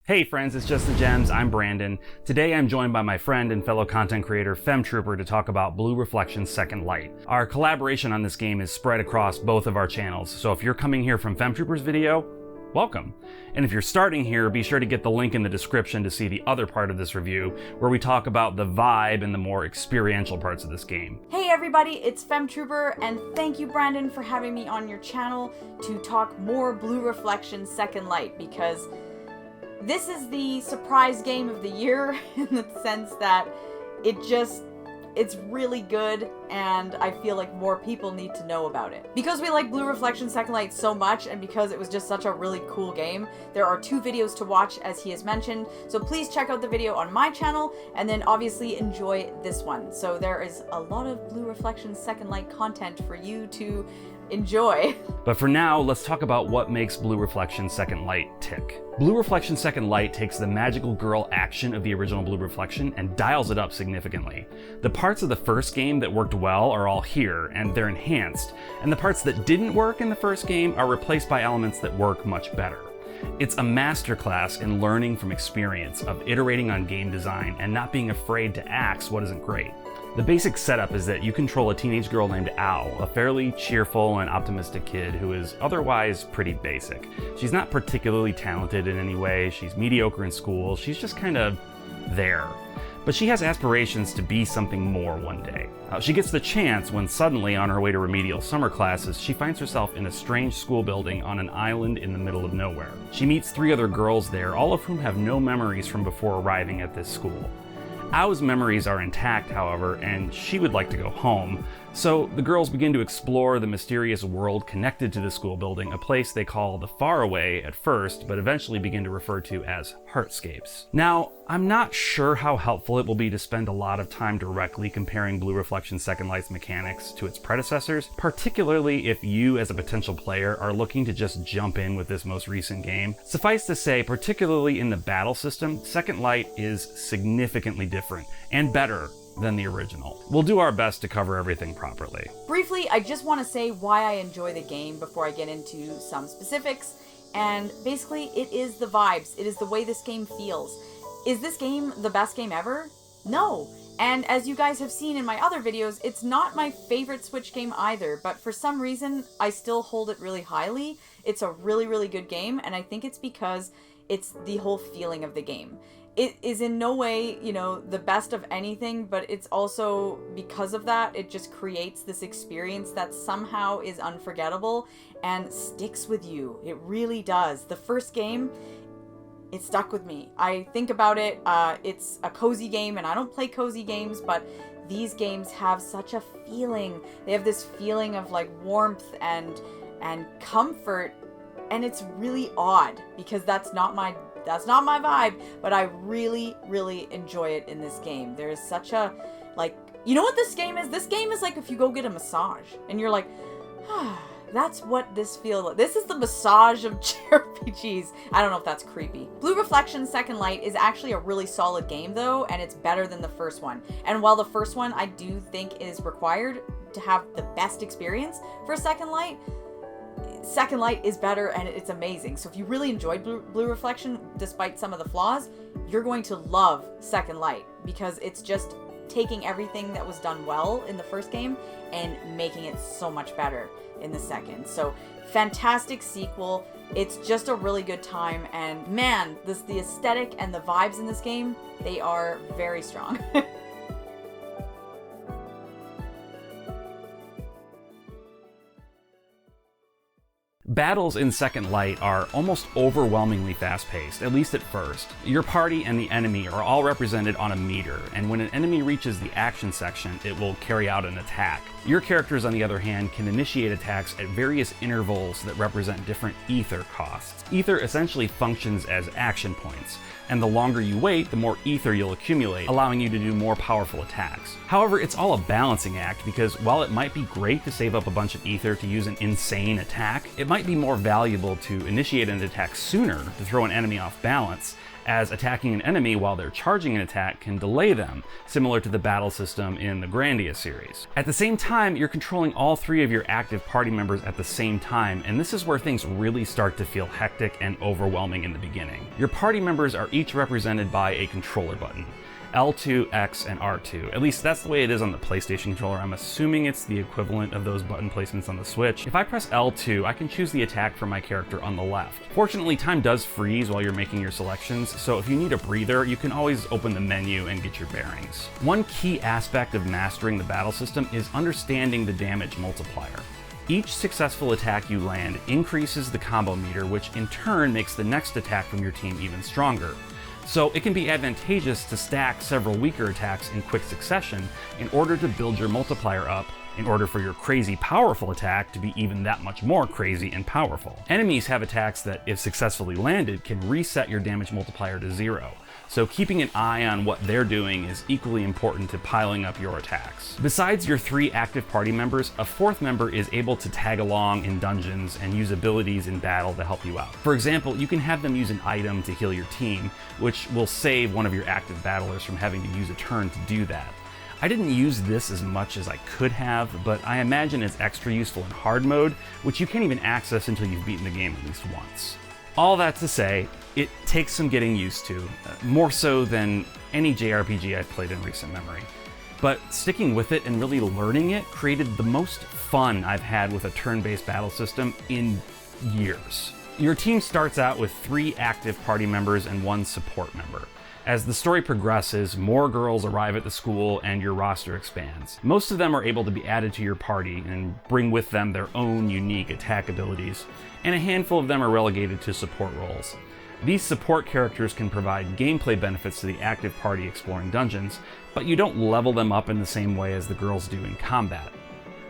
Hey friends, it's Just the Gems, I'm Brandon. Today I'm joined by my friend and fellow content creator Femtrooper to talk about Blue Reflection's Second Light. Our collaboration on this game is spread across both of our channels, so if you're coming here from Femtrooper's video, welcome. And if you're starting here, be sure to get the link in the description to see the other part of this review, where we talk about the vibe and the more experiential parts of this game. Hey everybody, it's Femtrooper, and thank you Brandon for having me on your channel to talk more Blue Reflection's Second Light, because this is the surprise game of the year in the sense that it's really good, and I feel like more people need to know about it. Because we like Blue Reflection's Second Light so much, and because it was just such a really cool game, there are 2 videos to watch as he has mentioned, so please check out the video on my channel, and then obviously enjoy this one. So there is a lot of Blue Reflection's Second Light content for you to enjoy. But for now, let's talk about what makes Blue Reflection's Second Light tick. Blue Reflection's Second Light takes the magical girl action of the original Blue Reflection and dials it up significantly. The parts of the first game that worked well are all here, and they're enhanced, and the parts that didn't work in the first game are replaced by elements that work much better. It's a masterclass in learning from experience, of iterating on game design and not being afraid to axe what isn't great. The basic setup is that you control a teenage girl named Owl, a fairly cheerful and optimistic kid who is otherwise pretty basic. She's not particularly talented in any way, she's mediocre in school, she's just kind of there. But she has aspirations to be something more one day. She gets the chance when suddenly, on her way to remedial summer classes, she finds herself in a strange school building on an island in the middle of nowhere. She meets 3 other girls there, all of whom have no memories from before arriving at this school. Ao's memories are intact, however, and she would like to go home, so the girls begin to explore the mysterious world connected to the school building, a place they call the Faraway at first, but eventually begin to refer to as Heartscapes. Now, I'm not sure how helpful it will be to spend a lot of time directly comparing Blue Reflection's Second Light's mechanics to its predecessors, particularly if you as a potential player are looking to just jump in with this most recent game. Suffice to say, particularly in the battle system, Second Light is significantly different and better than the original. We'll do our best to cover everything properly. Briefly, I just want to say why I enjoy the game before I get into some specifics, and basically it is the vibes, it is the way this game feels. Is this game the best game ever? No. And as you guys have seen in my other videos, it's not my favorite Switch game either, but for some reason I still hold it really highly. It's a really, really good game, and I think it's because it's the whole feeling of the game. It is in no way, the best of anything, but it's also, because of that, it just creates this experience that somehow is unforgettable and sticks with you. It really does. The first game, it stuck with me. I think about it, it's a cozy game, and I don't play cozy games, but these games have such a feeling. They have this feeling of like warmth and comfort, and it's really odd because that's not my vibe, but I really, really enjoy it in this game. There is such a, you know what this game is? This game is like if you go get a massage, and you're like, that's what this feels like. This is the massage of JRPGs. I don't know if that's creepy. Blue Reflection's Second Light is actually a really solid game though, and it's better than the first one. And while the first one I do think is required to have the best experience for Second Light is better, and it's amazing. So if you really enjoyed Blue Reflection, despite some of the flaws, you're going to love Second Light, because it's just taking everything that was done well in the first game and making it so much better in the second. So fantastic sequel. It's just a really good time, and man, the aesthetic and the vibes in this game, they are very strong. Battles in Second Light are almost overwhelmingly fast-paced, at least at first. Your party and the enemy are all represented on a meter, and when an enemy reaches the action section, it will carry out an attack. Your characters, on the other hand, can initiate attacks at various intervals that represent different ether costs. Ether essentially functions as action points, and the longer you wait, the more ether you'll accumulate, allowing you to do more powerful attacks. However, it's all a balancing act, because while it might be great to save up a bunch of ether to use an insane attack, it might might be more valuable to initiate an attack sooner to throw an enemy off balance, as attacking an enemy while they're charging an attack can delay them, similar to the battle system in the Grandia series. At the same time, you're controlling all 3 of your active party members at the same time, and this is where things really start to feel hectic and overwhelming in the beginning. Your party members are each represented by a controller button. L2, X, and R2. At least that's the way it is on the PlayStation controller. I'm assuming it's the equivalent of those button placements on the Switch. If I press L2, I can choose the attack for my character on the left. Fortunately, time does freeze while you're making your selections, so if you need a breather, you can always open the menu and get your bearings. One key aspect of mastering the battle system is understanding the damage multiplier. Each successful attack you land increases the combo meter, which in turn makes the next attack from your team even stronger. So it can be advantageous to stack several weaker attacks in quick succession in order to build your multiplier up, in order for your crazy powerful attack to be even that much more crazy and powerful. Enemies have attacks that, if successfully landed, can reset your damage multiplier to 0. So keeping an eye on what they're doing is equally important to piling up your attacks. Besides your 3 active party members, a 4th member is able to tag along in dungeons and use abilities in battle to help you out. For example, you can have them use an item to heal your team, which will save one of your active battlers from having to use a turn to do that. I didn't use this as much as I could have, but I imagine it's extra useful in hard mode, which you can't even access until you've beaten the game at least once. All that to say, it takes some getting used to, more so than any JRPG I've played in recent memory. But sticking with it and really learning it created the most fun I've had with a turn-based battle system in years. Your team starts out with 3 active party members and 1 support member. As the story progresses, more girls arrive at the school and your roster expands. Most of them are able to be added to your party and bring with them their own unique attack abilities, and a handful of them are relegated to support roles. These support characters can provide gameplay benefits to the active party exploring dungeons, but you don't level them up in the same way as the girls do in combat.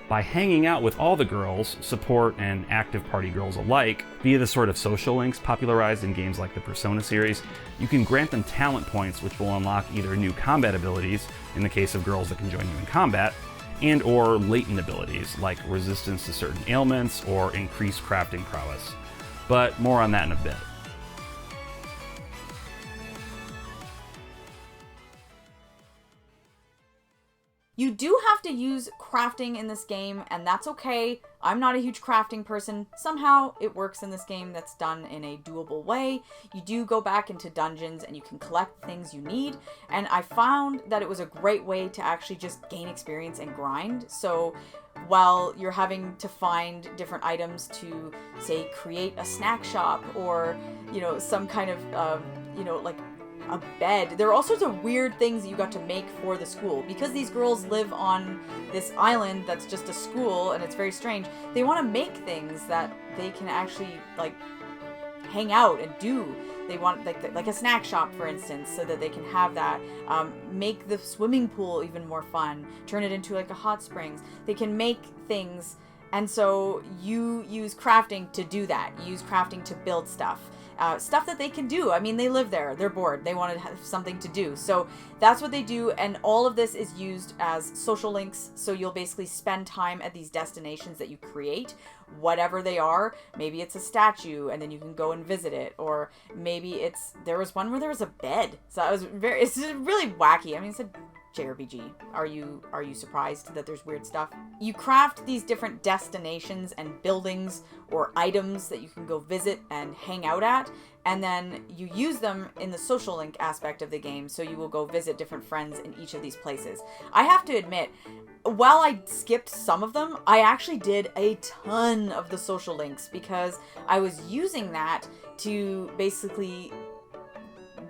By hanging out with all the girls, support and active party girls alike, via the sort of social links popularized in games like the Persona series, you can grant them talent points which will unlock either new combat abilities, in the case of girls that can join you in combat, and or latent abilities like resistance to certain ailments or increased crafting prowess. But more on that in a bit. You do have to use crafting in this game, and that's okay. I'm not a huge crafting person. Somehow it works in this game that's done in a doable way. You do go back into dungeons and you can collect things you need, and I found that it was a great way to actually just gain experience and grind. So while you're having to find different items to, say, create a snack shop or, some kind of, like a bed. There are all sorts of weird things that you got to make for the school. Because these girls live on this island that's just a school and it's very strange, they want to make things that they can actually, hang out and do. They want, like a snack shop, for instance, so that they can have that. Make the swimming pool even more fun. Turn it into, a hot springs. They can make things, and so you use crafting to do that. You use crafting to build stuff. Stuff that they can do. I mean, they live there. They're bored. They want to have something to do. So that's what they do. And all of this is used as social links. So you'll basically spend time at these destinations that you create, whatever they are. Maybe it's a statue and then you can go and visit it. Or maybe there was one where there was a bed. So it's just really wacky. I mean, it's a JRPG. Are you surprised that there's weird stuff? You craft these different destinations and buildings or items that you can go visit and hang out at, and then you use them in the social link aspect of the game, so you will go visit different friends in each of these places. I have to admit, while I skipped some of them, I actually did a ton of the social links because I was using that to basically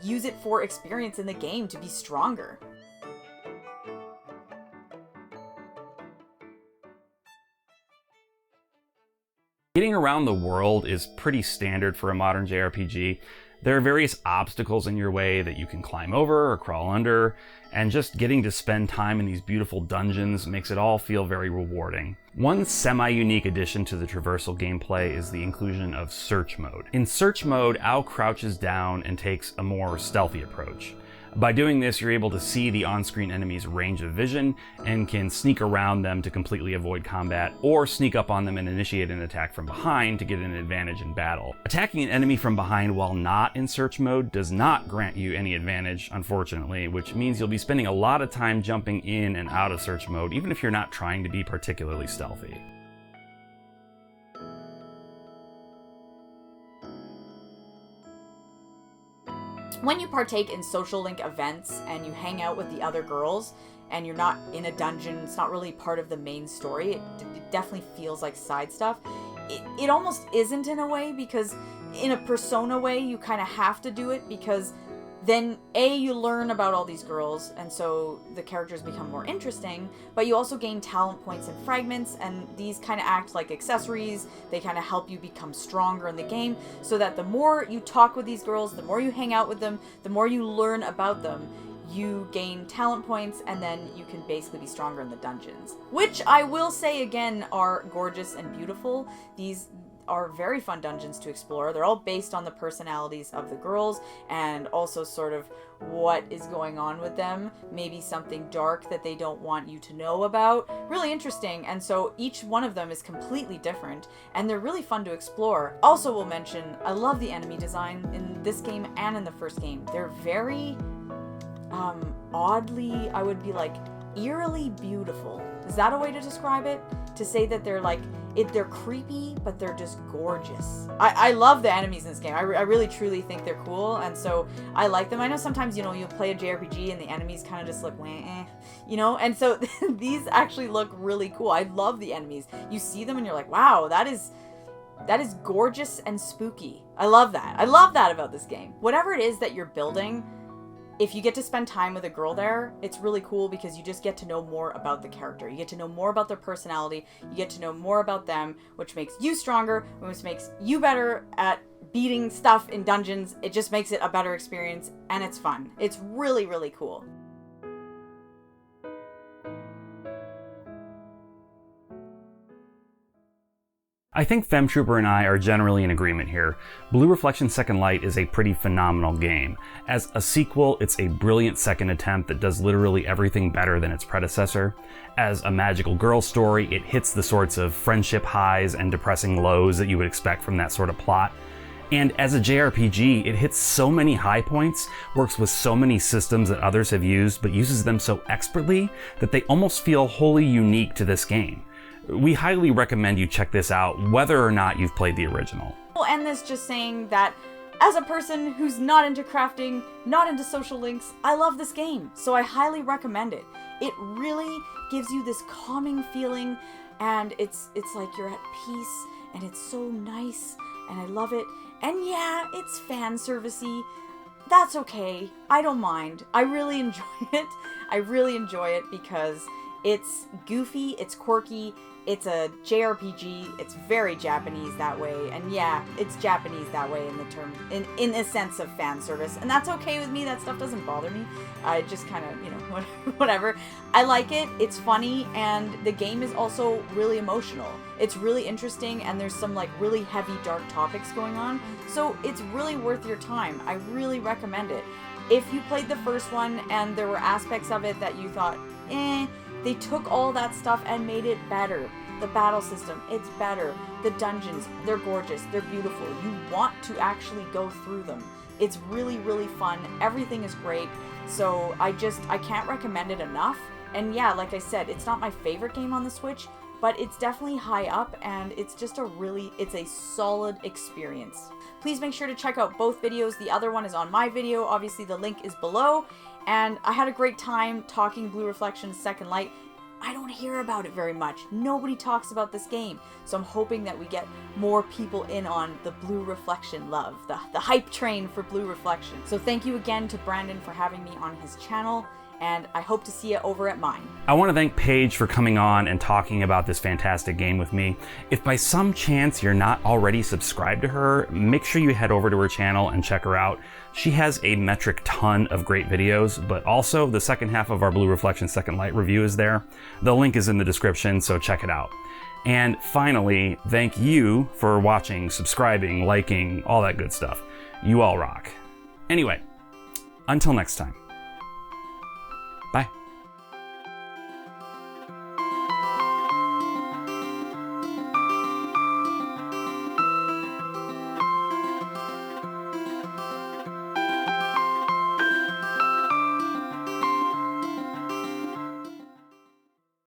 use it for experience in the game to be stronger. Getting around the world is pretty standard for a modern JRPG. There are various obstacles in your way that you can climb over or crawl under, and just getting to spend time in these beautiful dungeons makes it all feel very rewarding. One semi-unique addition to the Traversal gameplay is the inclusion of search mode. In search mode, Ao crouches down and takes a more stealthy approach. By doing this, you're able to see the on-screen enemy's range of vision and can sneak around them to completely avoid combat, or sneak up on them and initiate an attack from behind to get an advantage in battle. Attacking an enemy from behind while not in search mode does not grant you any advantage, unfortunately, which means you'll be spending a lot of time jumping in and out of search mode, even if you're not trying to be particularly stealthy. When you partake in social link events and you hang out with the other girls and you're not in a dungeon, it's not really part of the main story, it definitely feels like side stuff. It almost isn't in a way, because in a Persona way you kind of have to do it, because then you learn about all these girls and so the characters become more interesting, but you also gain talent points and fragments, and these kind of act like accessories. They kind of help you become stronger in the game, so that the more you talk with these girls, the more you hang out with them, the more you learn about them, you gain talent points, and then you can basically be stronger in the dungeons. Which I will say again are gorgeous and beautiful. These are very fun dungeons to explore. They're all based on the personalities of the girls and also sort of what is going on with them. Maybe something dark that they don't want you to know about. Really interesting. And so each one of them is completely different and they're really fun to explore. Also will mention, I love the enemy design in this game and in the first game. They're very oddly, I would be like, eerily beautiful. Is that a way to describe it? To say that they're like, they're creepy, but they're just gorgeous. I love the enemies in this game. I really truly think they're cool, and so I like them. I know sometimes, you know, you'll play a JRPG and the enemies kind of just look you know, and so these actually look really cool. I love the enemies. You see them and you're like, wow, that is gorgeous and spooky. I love that. I love that about this game. Whatever it is that you're building, if you get to spend time with a girl there, it's really cool because you just get to know more about the character. You get to know more about their personality. You get to know more about them, which makes you stronger, which makes you better at beating stuff in dungeons. It just makes it a better experience, and it's fun. It's really, really cool. I think Femtrooper and I are generally in agreement here. Blue Reflection Second Light is a pretty phenomenal game. As a sequel, it's a brilliant second attempt that does literally everything better than its predecessor. As a magical girl story, it hits the sorts of friendship highs and depressing lows that you would expect from that sort of plot. And as a JRPG, it hits so many high points, works with so many systems that others have used, but uses them so expertly that they almost feel wholly unique to this game. We highly recommend you check this out, whether or not you've played the original. We'll end this just saying that as a person who's not into crafting, not into social links, I love this game, so I highly recommend it. It really gives you this calming feeling, and it's like you're at peace, and it's so nice, and I love it. And yeah, it's fan servicey. That's okay. I don't mind. I really enjoy it. I really enjoy it because it's goofy, it's quirky, it's a JRPG, it's very Japanese that way, and yeah, it's Japanese that way in the term, in a sense of fan service, and that's okay with me. That stuff doesn't bother me. I just kind of, you know, whatever. I like it, it's funny, and the game is also really emotional. It's really interesting, and there's some like really heavy, dark topics going on, so it's really worth your time. I really recommend it. If you played the first one and there were aspects of it that you thought, they took all that stuff and made it better. The battle system, it's better. The dungeons, they're gorgeous, they're beautiful. You want to actually go through them. It's really, really fun. Everything is great. So I can't recommend it enough. And yeah, like I said, it's not my favorite game on the Switch, but it's definitely high up, and it's just it's a solid experience. Please make sure to check out both videos. The other one is on my video. Obviously, the link is below. And I had a great time talking Blue Reflection Second Light. I don't hear about it very much. Nobody talks about this game. So I'm hoping that we get more people in on the Blue Reflection love, the hype train for Blue Reflection. So thank you again to Brandon for having me on his channel, and I hope to see you over at mine. I want to thank Paige for coming on and talking about this fantastic game with me. If by some chance you're not already subscribed to her, make sure you head over to her channel and check her out. She has a metric ton of great videos, but also the second half of our Blue Reflection Second Light review is there. The link is in the description, so check it out. And finally, thank you for watching, subscribing, liking, all that good stuff. You all rock. Anyway, until next time.